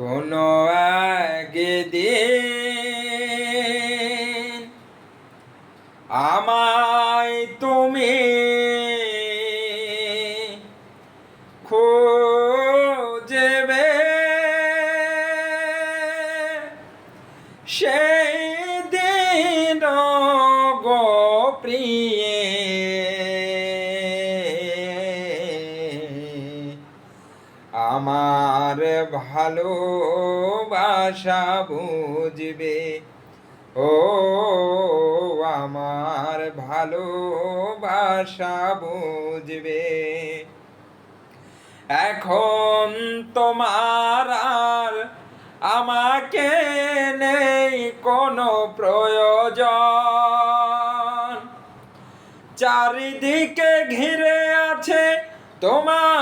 কোনো একদিন আমায় তুমি খুঁজবে, সেই দিন গো প্রিয়ে আমার ভালোবাসা বুঝবে। ও আমার ভালোবাসা বুঝবে। এখন তোমার আর আমাকে নেই কোনো প্রয়োজন, চারিদিকে ঘিরে আছে তোমার